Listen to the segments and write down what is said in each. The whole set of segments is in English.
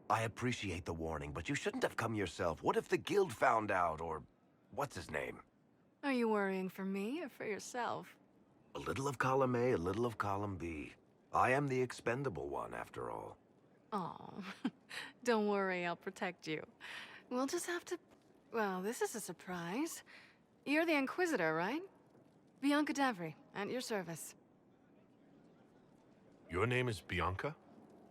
I appreciate the warning, but you shouldn't have come yourself. What if the guild found out, or... what's his name? Are you worrying for me or for yourself? A little of column A, a little of column B. I am the expendable one, after all. Oh, don't worry, I'll protect you. We'll just have to... Well, this is a surprise. You're the Inquisitor, right? Bianca Davry, at your service. Your name is Bianca?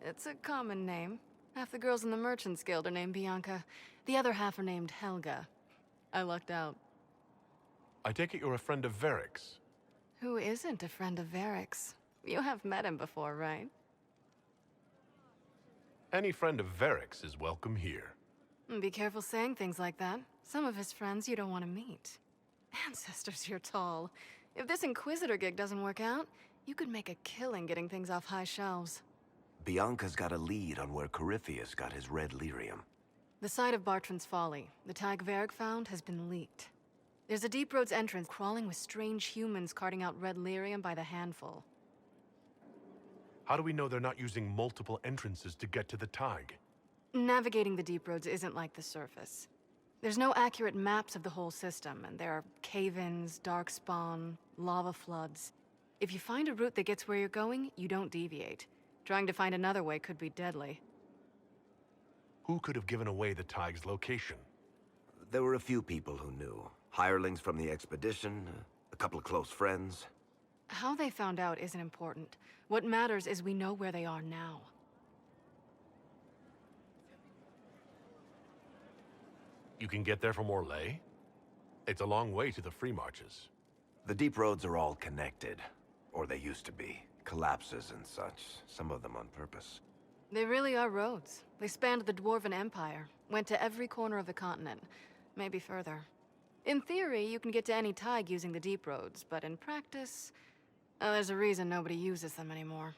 It's a common name. Half the girls in the Merchants Guild are named Bianca. The other half are named Helga. I lucked out. I take it you're a friend of Varric's. Who isn't a friend of Varric's? You have met him before, right? Any friend of Varric's is welcome here. Be careful saying things like that. Some of his friends you don't want to meet. Ancestors, you're tall. If this Inquisitor gig doesn't work out, you could make a killing getting things off high shelves. Bianca's got a lead on where Corypheus got his red lyrium. The site of Bartran's Folly, the tag Varric found, has been leaked. There's a deep roads entrance crawling with strange humans carting out red lyrium by the handful. How do we know they're not using multiple entrances to get to the Tig? Navigating the deep roads isn't like the surface. There's no accurate maps of the whole system, and there are cave-ins, darkspawn, lava floods. If you find a route that gets where you're going, you don't deviate. Trying to find another way could be deadly. Who could have given away the Tig's location? There were a few people who knew. Hirelings from the expedition, a couple of close friends. How they found out isn't important. What matters is we know where they are now. You can get there from Orlais? It's a long way to the Free Marches. The deep roads are all connected. Or they used to be. Collapses and such, some of them on purpose. They really are roads. They spanned the Dwarven Empire, went to every corner of the continent, maybe further. In theory, you can get to any Tig using the deep roads, but in practice, there's a reason nobody uses them anymore.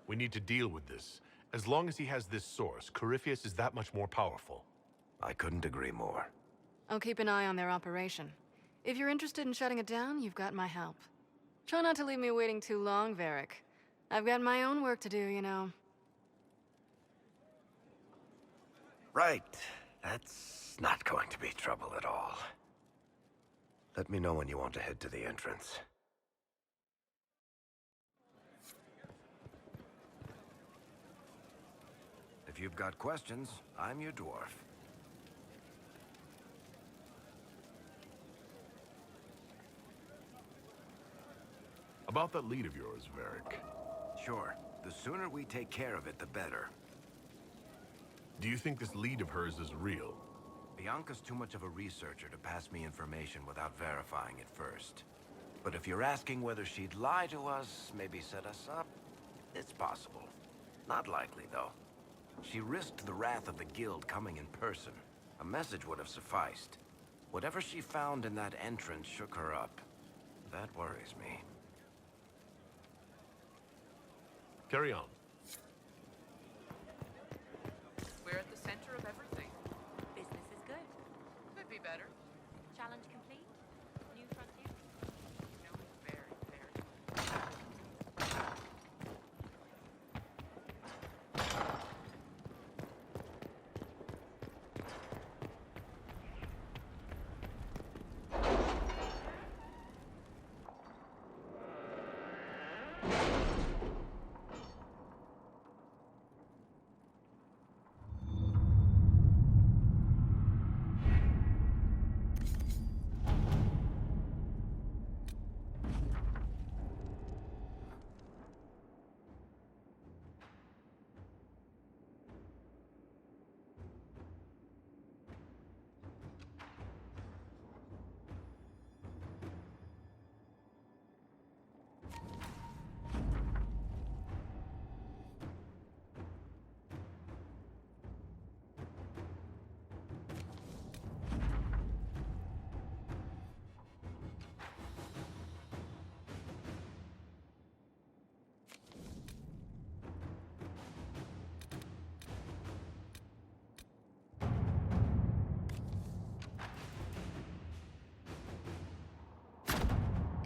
We need to deal with this. As long as he has this source, Corypheus is that much more powerful. I couldn't agree more. I'll keep an eye on their operation. If you're interested in shutting it down, you've got my help. Try not to leave me waiting too long, Varric. I've got my own work to do, you know. Right. That's not going to be trouble at all. Let me know when you want to head to the entrance. If you've got questions, I'm your dwarf. About that lead of yours, Varric. Sure. The sooner we take care of it, the better. Do you think this lead of hers is real? Bianca's too much of a researcher to pass me information without verifying it first. But if you're asking whether she'd lie to us, maybe set us up, it's possible. Not likely, though. She risked the wrath of the guild coming in person. A message would have sufficed. Whatever she found in that entrance shook her up. That worries me. Carry on. We're at the center of everything. Business is good. Could be better. Challenge complete. New frontier. No, very, very.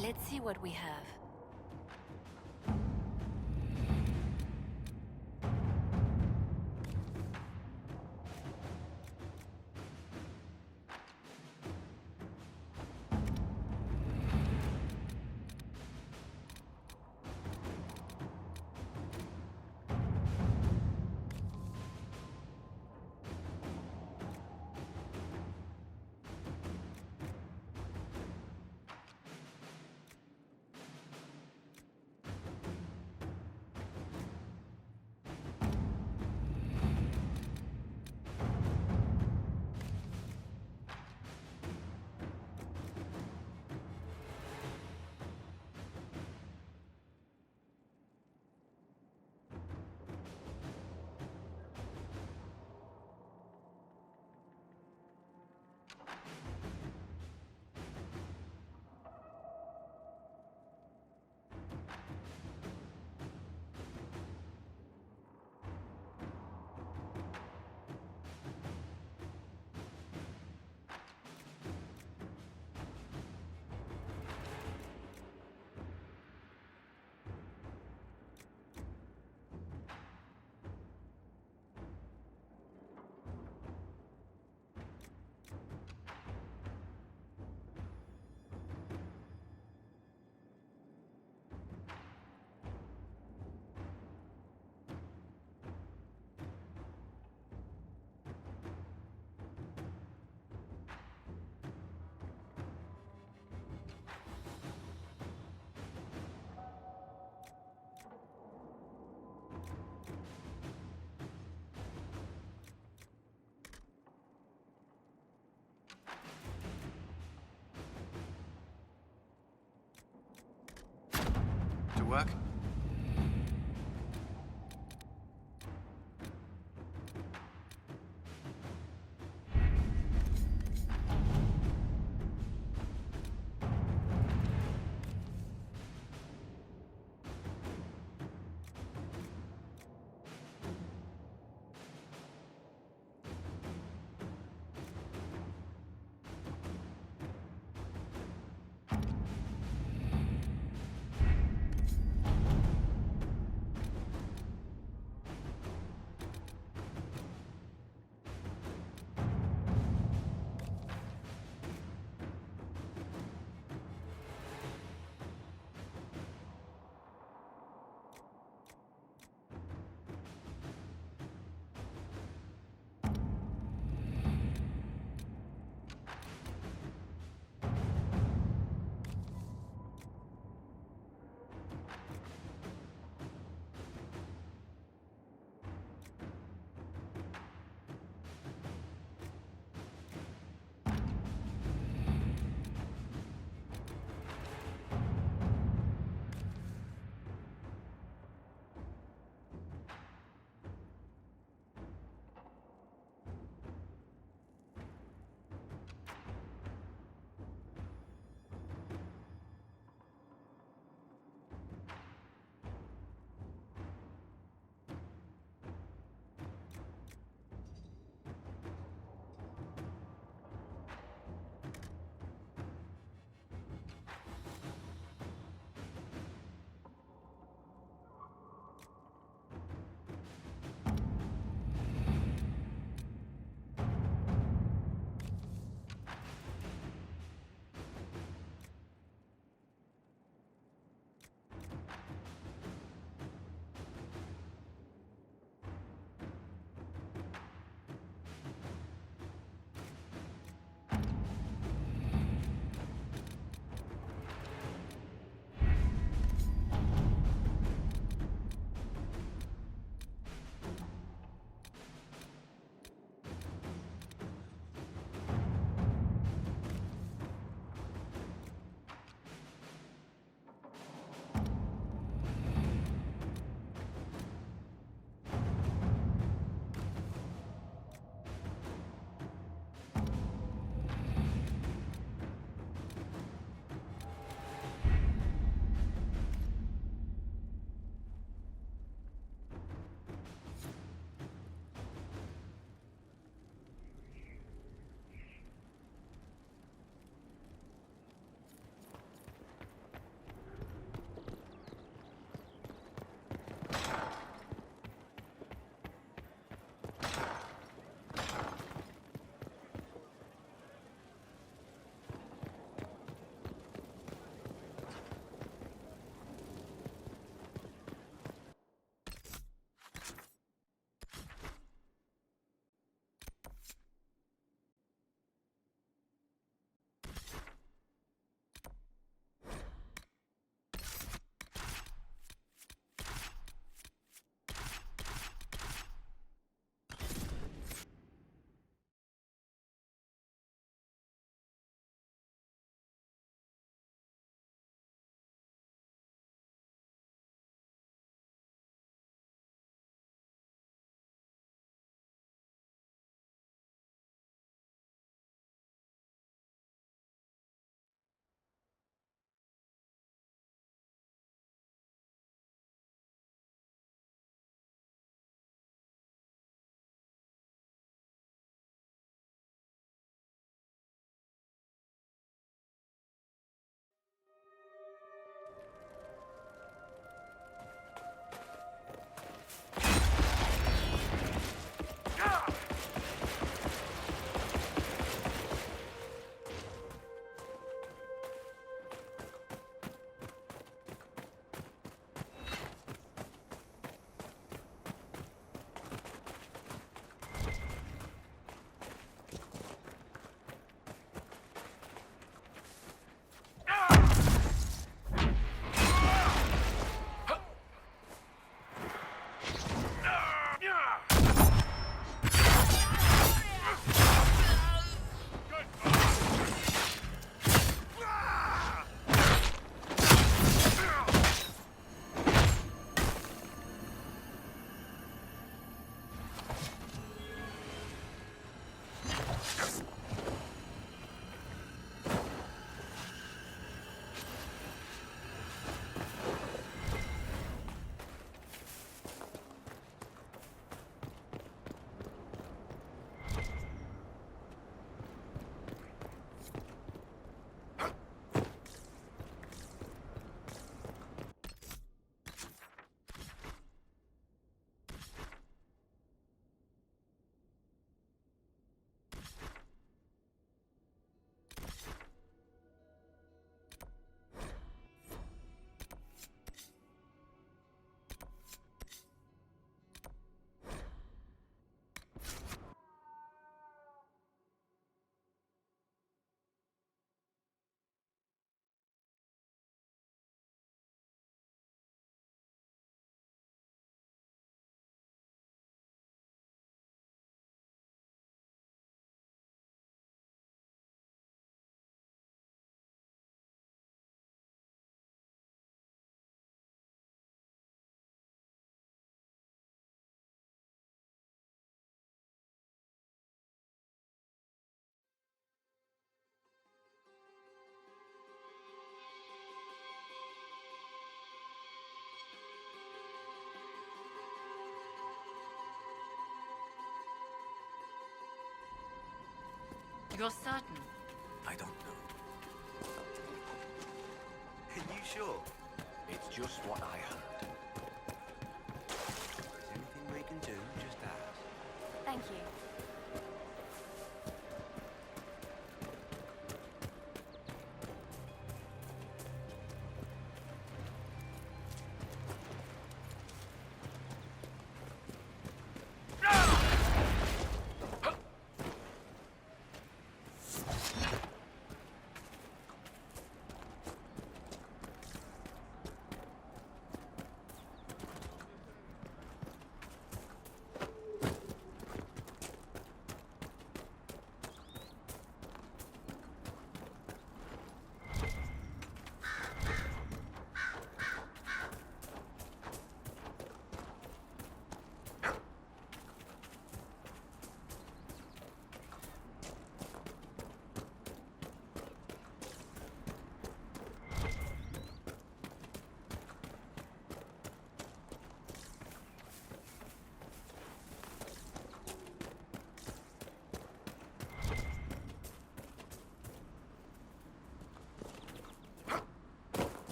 Let's see what we have. to work? You're certain? I don't know. Are you sure? It's just what I heard. If there's anything we can do, just ask. Thank you.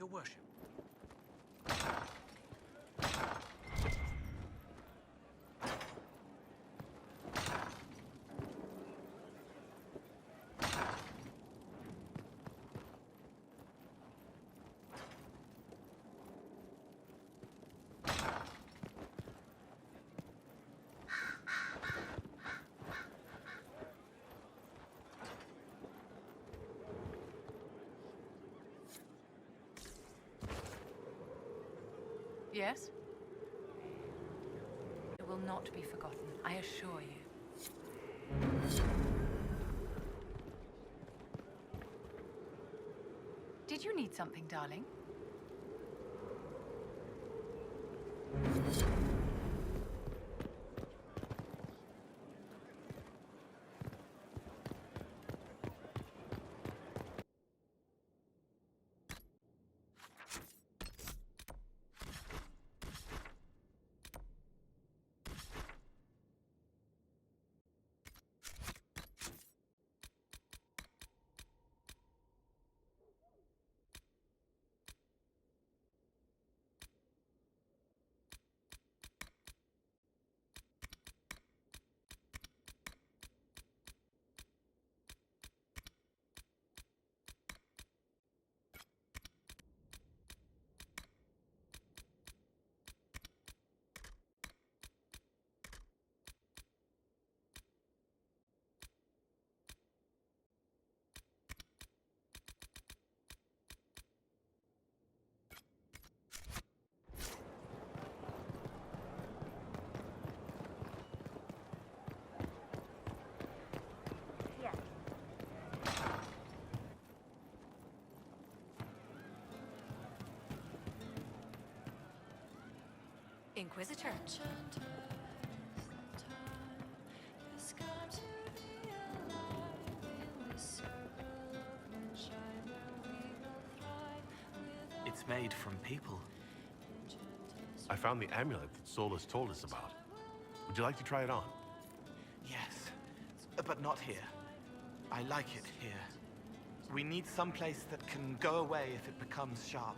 Your worship. Yes? It will not be forgotten, I assure you. Did you need something, darling? Inquisitor. It's made from people. I found the amulet that Solus told us about. Would you like to try it on? Yes, but not here. I like it here. We need some place that can go away if it becomes sharp.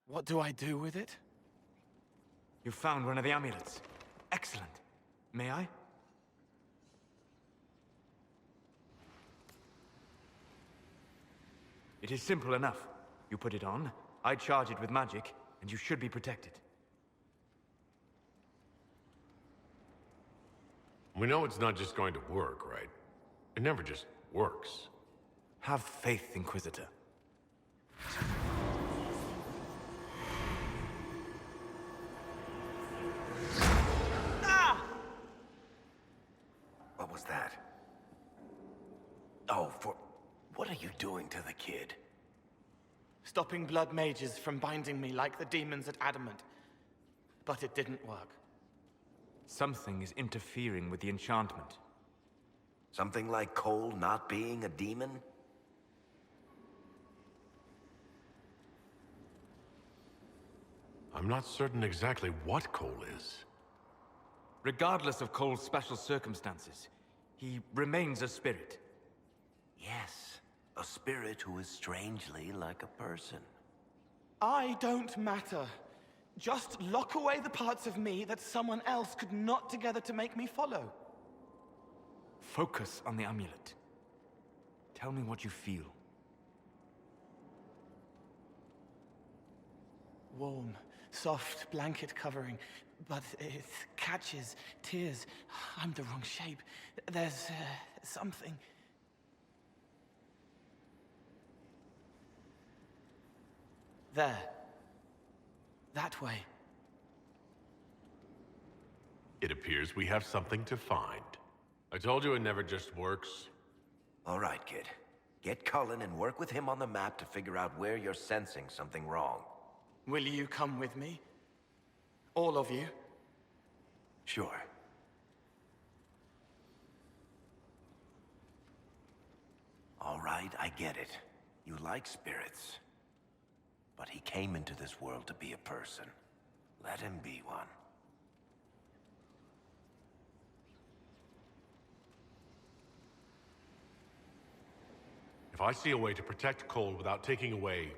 What do I do with it? You found one of the amulets. Excellent. May I? It is simple enough. You put it on, I charge it with magic, and you should be protected. We know it's not just going to work, right? It never just works. Have faith, Inquisitor. What was that? Oh, what are you doing to the kid? Stopping blood mages from binding me like the demons at Adamant. But it didn't work. Something is interfering with the enchantment. Something like Cole not being a demon? I'm not certain exactly what Cole is. Regardless of Cole's special circumstances, he remains a spirit. Yes, a spirit who is strangely like a person. I don't matter. Just lock away the parts of me that someone else could knot together to make me follow. Focus on the amulet. Tell me what you feel. Warm, soft blanket covering, but it catches tears. I'm the wrong shape. There's something. There. That way. It appears we have something to find. I told you it never just works. All right, kid. Get Cullen and work with him on the map to figure out where you're sensing something wrong. Will you come with me? All of you? Sure. All right, I get it. You like spirits. But he came into this world to be a person. Let him be one. If I see a way to protect Cole without taking away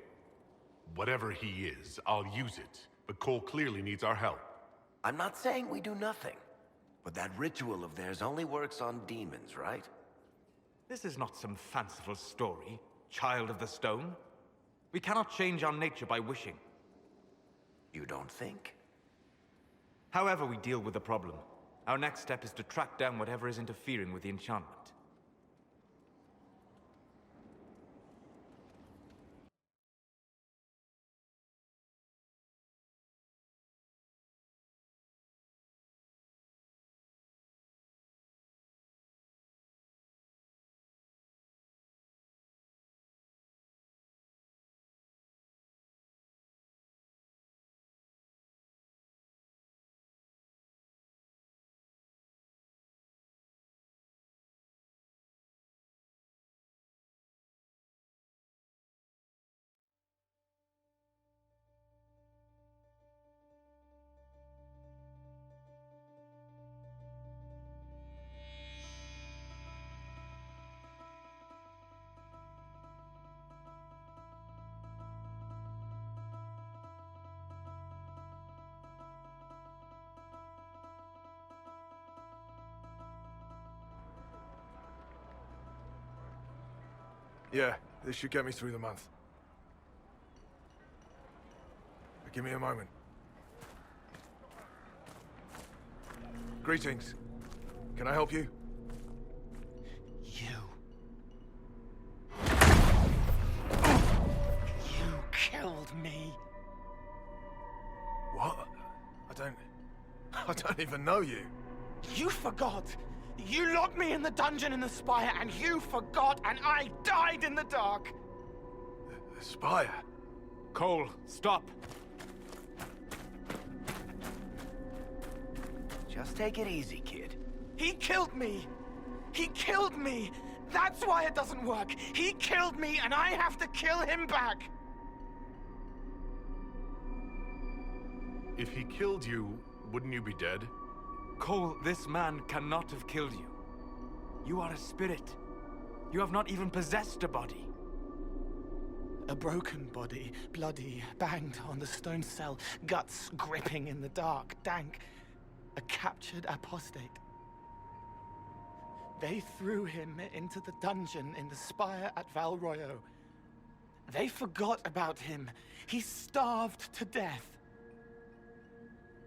whatever he is, I'll use it. But Cole clearly needs our help. I'm not saying we do nothing. But that ritual of theirs only works on demons, right? This is not some fanciful story, child of the stone. We cannot change our nature by wishing. You don't think? However we deal with the problem, our next step is to track down whatever is interfering with the enchantment. Yeah, this should get me through the month. But give me a moment. Greetings. Can I help you? You. You killed me. What? I don't even know you. You forgot. You locked me in the dungeon in the spire, and you forgot, and I died in the dark. The spire? Cole, stop! Just take it easy, kid. He killed me! He killed me! That's why it doesn't work! He killed me, and I have to kill him back! If he killed you, wouldn't you be dead? Cole, this man cannot have killed you. You are a spirit. You have not even possessed a body. A broken body, bloody, banged on the stone cell, guts gripping in the dark, dank. A captured apostate. They threw him into the dungeon in the spire at Val Royo. They forgot about him. He starved to death.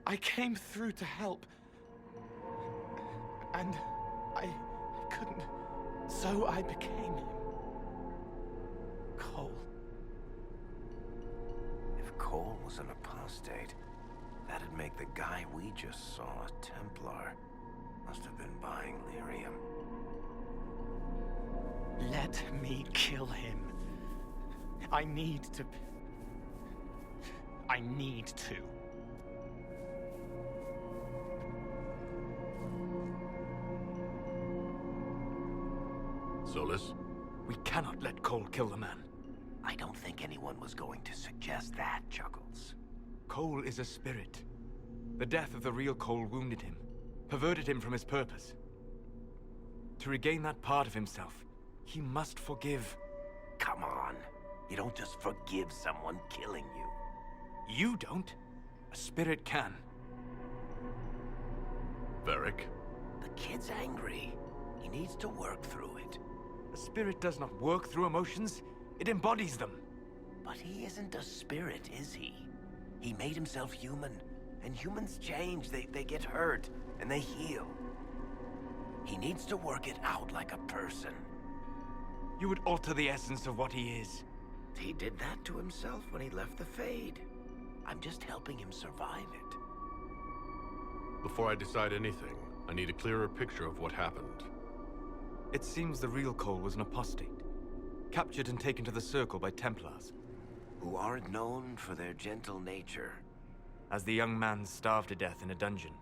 I came through to help. And I couldn't. So I became him. Cole. If Cole was an apostate, that'd make the guy we just saw a Templar. Must have been buying lyrium. Let me kill him. I need to. Solus? We cannot let Cole kill the man. I don't think anyone was going to suggest that, Chuckles. Cole is a spirit. The death of the real Cole wounded him, perverted him from his purpose. To regain that part of himself, he must forgive. Come on. You don't just forgive someone killing you. You don't. A spirit can. Varric? The kid's angry. He needs to work through it. A spirit does not work through emotions, it embodies them. But he isn't a spirit, is he? He made himself human, and humans change. They get hurt, and they heal. He needs to work it out like a person. You would alter the essence of what he is. He did that to himself when he left the Fade. I'm just helping him survive it. Before I decide anything, I need a clearer picture of what happened. It seems the real Cole was an apostate, captured and taken to the Circle by Templars. Who aren't known for their gentle nature. As the young man starved to death in a dungeon,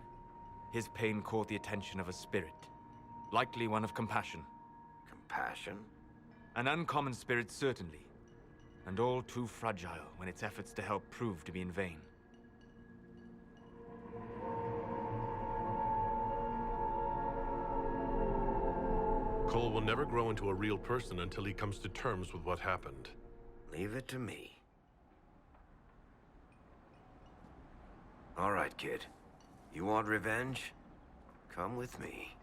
his pain caught the attention of a spirit, likely one of compassion. Compassion? An uncommon spirit, certainly, and all too fragile when its efforts to help prove to be in vain. Cole will never grow into a real person until he comes to terms with what happened. Leave it to me. All right, kid. You want revenge? Come with me.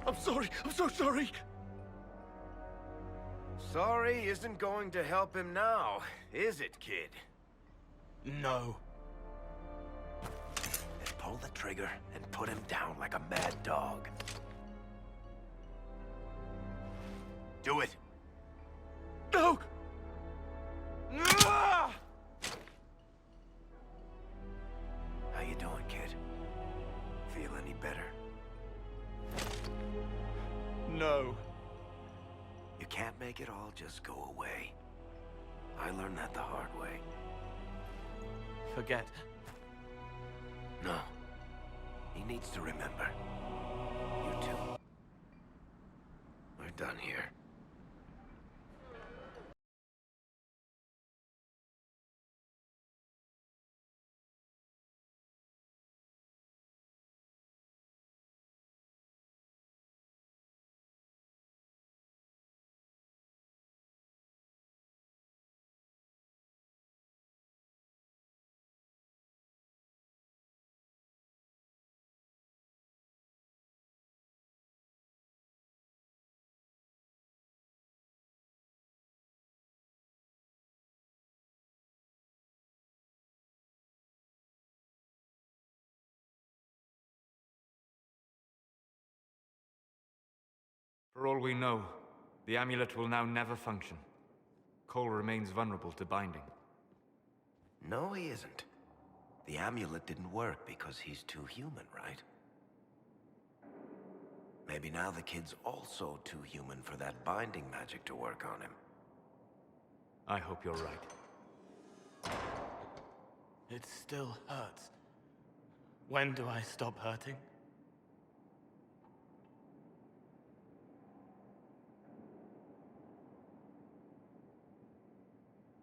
I'm sorry. I'm so sorry. Sorry isn't going to help him now, is it, kid? No. Then pull the trigger and put him down like a mad dog. Do it. No! Ah! How you doing, kid? Feel any better? No. You can't make it all just go away. I learned that the hard way. Forget. No. He needs to remember. You too. We're done here. For all we know, the amulet will now never function. Cole remains vulnerable to binding. No, he isn't. The amulet didn't work because he's too human, right? Maybe now the kid's also too human for that binding magic to work on him. I hope you're right. It still hurts. When do I stop hurting?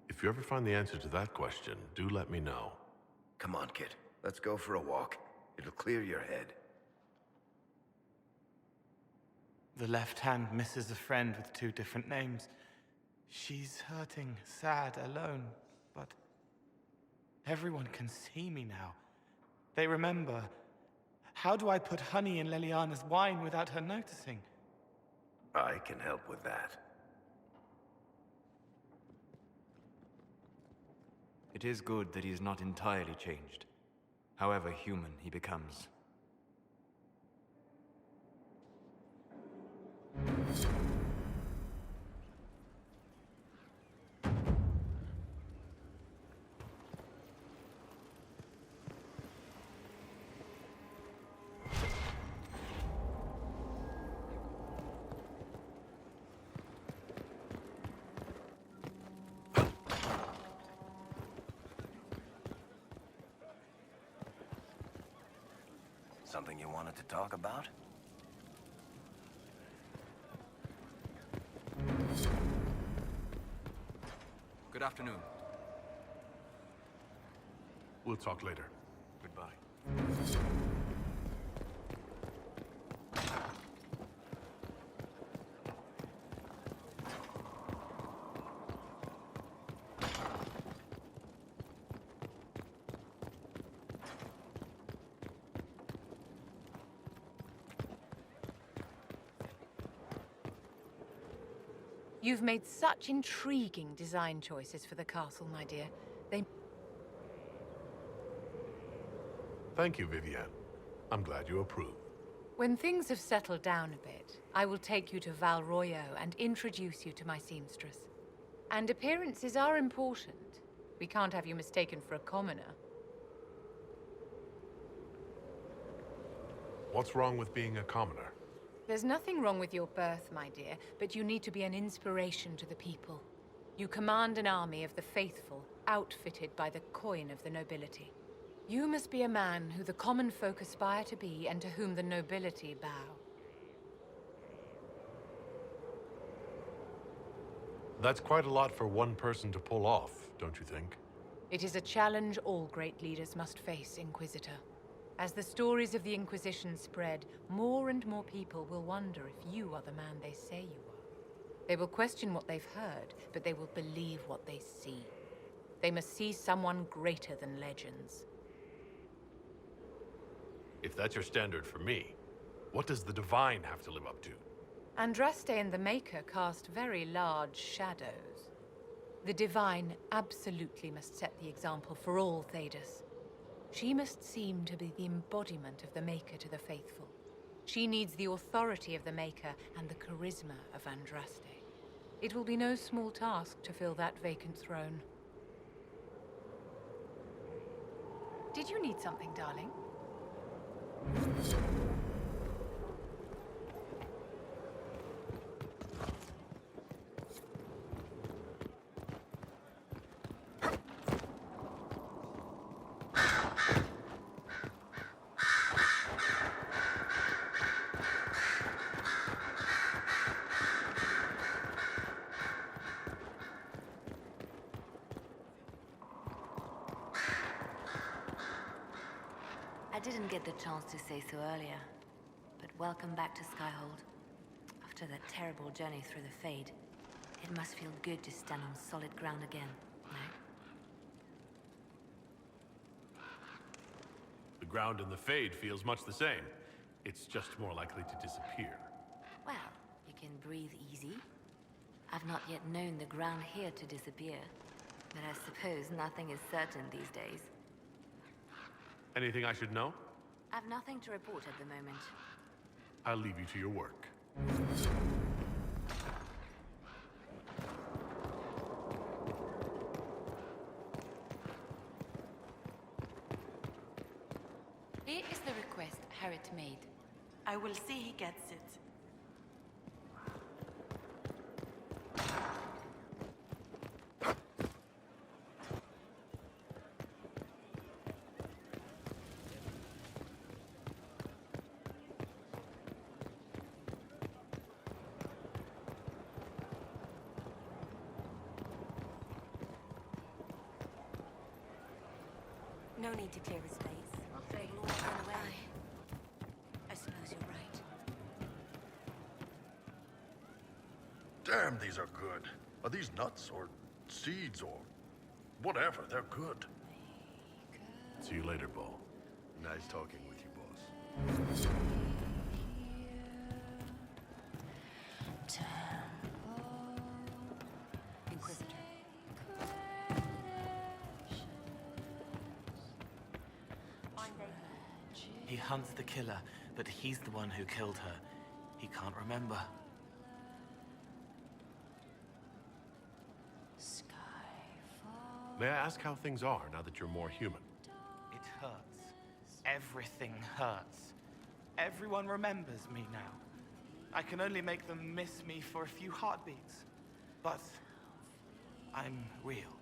If you ever find the answer to that question, do let me know. Come on, kid. Let's go for a walk. It'll clear your head. The left hand misses a friend with 2 different names. She's hurting, sad, alone, but everyone can see me now. They remember. How do I put honey in Leliana's wine without her noticing? I can help with that. It is good that he is not entirely changed, however human he becomes. Something you wanted to talk about? Good afternoon. We'll talk later. Goodbye. You've made such intriguing design choices for the castle, my dear. They... Thank you, Vivienne. I'm glad you approve. When things have settled down a bit, I will take you to Valroyo and introduce you to my seamstress. And appearances are important. We can't have you mistaken for a commoner. What's wrong with being a commoner? There's nothing wrong with your birth, my dear, but you need to be an inspiration to the people. You command an army of the faithful, outfitted by the coin of the nobility. You must be a man who the common folk aspire to be and to whom the nobility bow. That's quite a lot for one person to pull off, don't you think? It is a challenge all great leaders must face, Inquisitor. As the stories of the Inquisition spread, more and more people will wonder if you are the man they say you are. They will question what they've heard, but they will believe what they see. They must see someone greater than legends. If that's your standard for me, what does the Divine have to live up to? Andraste and the Maker cast very large shadows. The Divine absolutely must set the example for all Thedas. She must seem to be the embodiment of the Maker to the faithful. She needs the authority of the Maker and the charisma of Andraste. It will be no small task to fill that vacant throne. Did you need something, darling? I didn't get the chance to say so earlier, but welcome back to Skyhold. After that terrible journey through the Fade, it must feel good to stand on solid ground again, no? The ground in the Fade feels much the same. It's just more likely to disappear. Well, you can breathe easy. I've not yet known the ground here to disappear, but I suppose nothing is certain these days. Anything I should know? I've nothing to report at the moment. I'll leave you to your work. Here is the request Harriet made. I will see he gets it. No need to clear his face. They will all run away. I suppose you're right. Damn, these are good. Are these nuts or seeds or whatever? They're good. See you later, Bo. Nice talking with you, boss. Inquisitor. He hunts the killer, but he's the one who killed her. He can't remember. May I ask how things are now that you're more human? It hurts. Everything hurts. Everyone remembers me now. I can only make them miss me for a few heartbeats. But I'm real.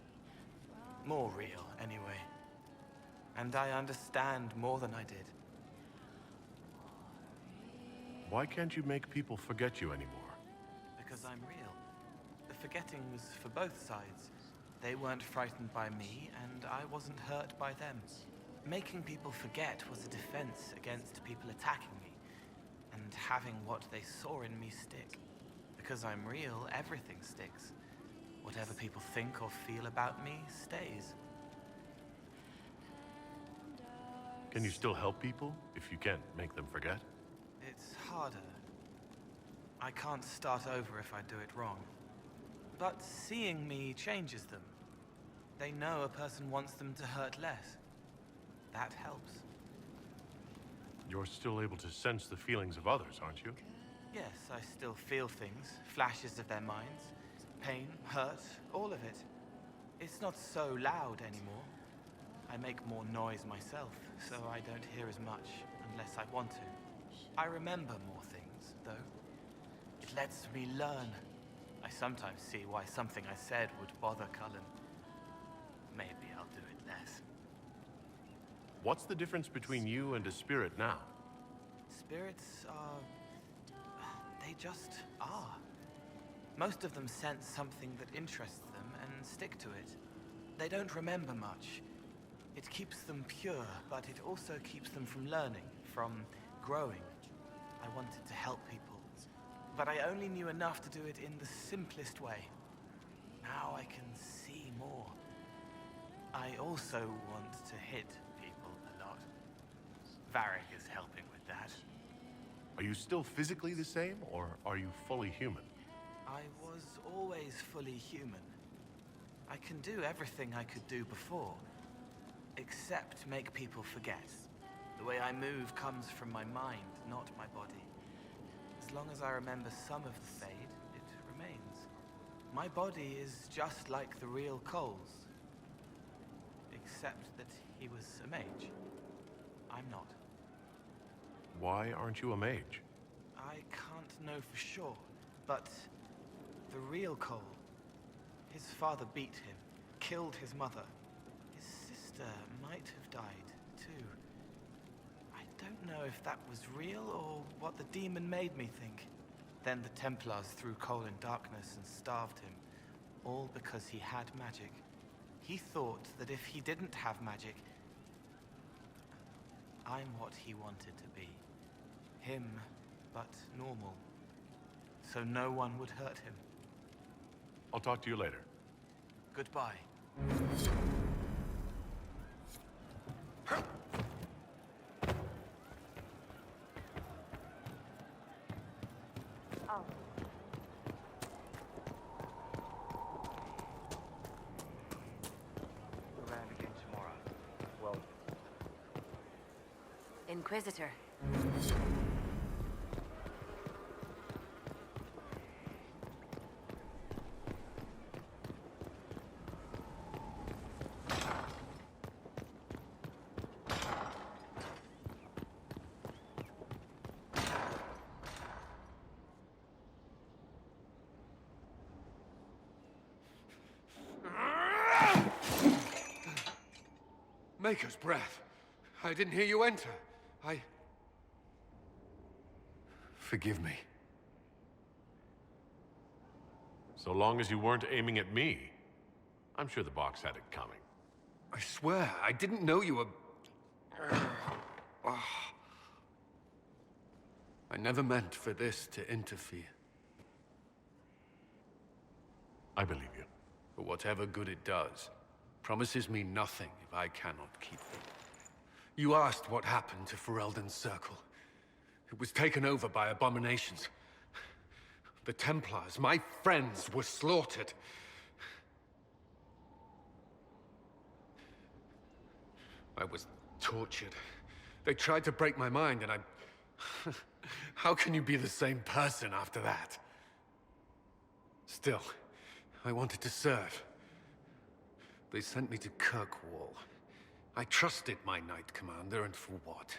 More real, anyway. And I understand more than I did. Why can't you make people forget you anymore? Because I'm real. The forgetting was for both sides. They weren't frightened by me, and I wasn't hurt by them. Making people forget was a defense against people attacking me, and having what they saw in me stick. Because I'm real, everything sticks. Whatever people think or feel about me stays. Can you still help people if you can't make them forget? It's harder. I can't start over if I do it wrong. But seeing me changes them. They know a person wants them to hurt less. That helps. You're still able to sense the feelings of others, aren't you? Yes, I still feel things, flashes of their minds. Pain, hurt, all of it. It's not so loud anymore. I make more noise myself, so I don't hear as much unless I want to. I remember more things, though. It lets me learn. I sometimes see why something I said would bother Cullen. Maybe I'll do it less. What's the difference between you and a spirit now? Spirits are... they just are. Most of them sense something that interests them and stick to it. They don't remember much. It keeps them pure, but it also keeps them from learning, from growing. I wanted to help people, but I only knew enough to do it in the simplest way. Now I can see more. I also want to hit people a lot. Varric is helping with that. Are you still physically the same, or are you fully human? I was always fully human. I can do everything I could do before, except make people forget. The way I move comes from my mind, not my body. As long as I remember some of the Fade, it remains. My body is just like the real Cole's. Except that he was a mage. I'm not. Why aren't you a mage? I can't know for sure, but the real Cole, his father beat him, killed his mother. His sister might have died, too. I don't know if that was real or what the demon made me think. Then the Templars threw Cole in darkness and starved him, all because he had magic. He thought that if he didn't have magic, I'm what he wanted to be. Him, but normal. So no one would hurt him. I'll talk to you later. Goodbye. Around again tomorrow. Well, Inquisitor. Maker's breath. I didn't hear you enter. Forgive me. So long as you weren't aiming at me, I'm sure the box had it coming. I swear, I didn't know you were... I never meant for this to interfere. I believe you. But whatever good it does, promises me nothing if I cannot keep it. You asked what happened to Ferelden's Circle. It was taken over by abominations. The Templars, my friends, were slaughtered. I was tortured. They tried to break my mind, and I... How can you be the same person after that? Still, I wanted to serve. They sent me to Kirkwall. I trusted my Knight Commander, and for what?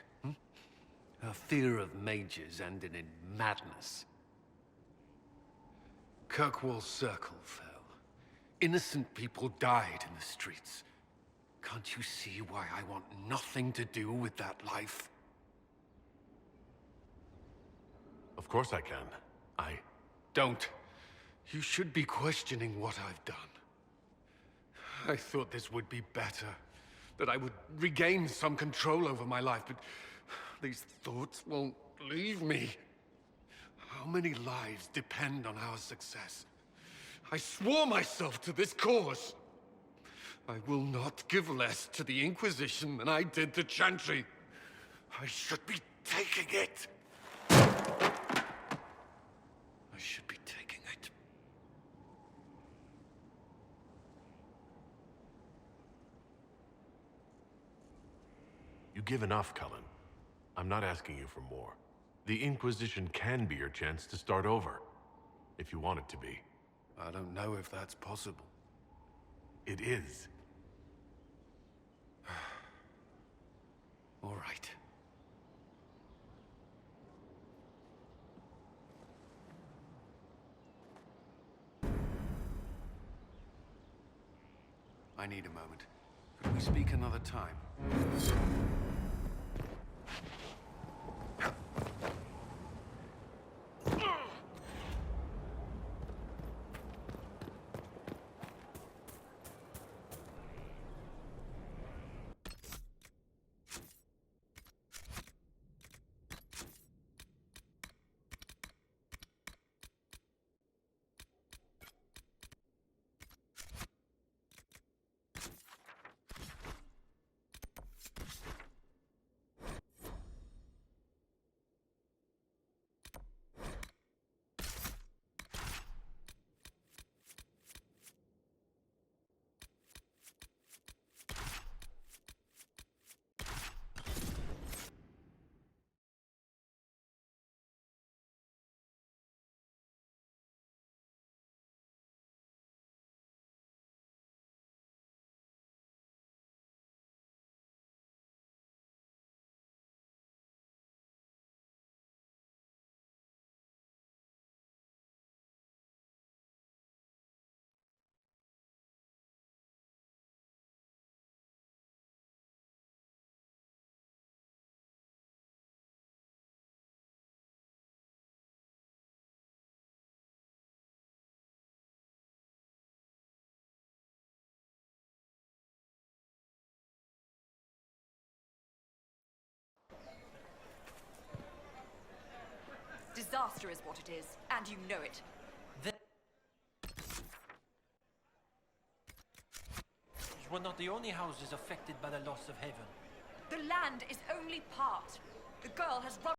Her fear of mages ended in madness. Kirkwall's Circle fell. Innocent people died in the streets. Can't you see why I want nothing to do with that life? Of course I can. Don't. You should be questioning what I've done. I thought this would be better. That I would regain some control over my life, but these thoughts won't leave me. How many lives depend on our success? I swore myself to this cause. I will not give less to the Inquisition than I did to Chantry. I should be taking it. I should be taking it. You give enough, Cullen. I'm not asking you for more. The Inquisition can be your chance to start over, if you want it to be. I don't know if that's possible. It is. All right. I need a moment. Could we speak another time? Disaster is what it is, and you know it. We're not the only houses affected by the loss of heaven. The land is only part. The girl has run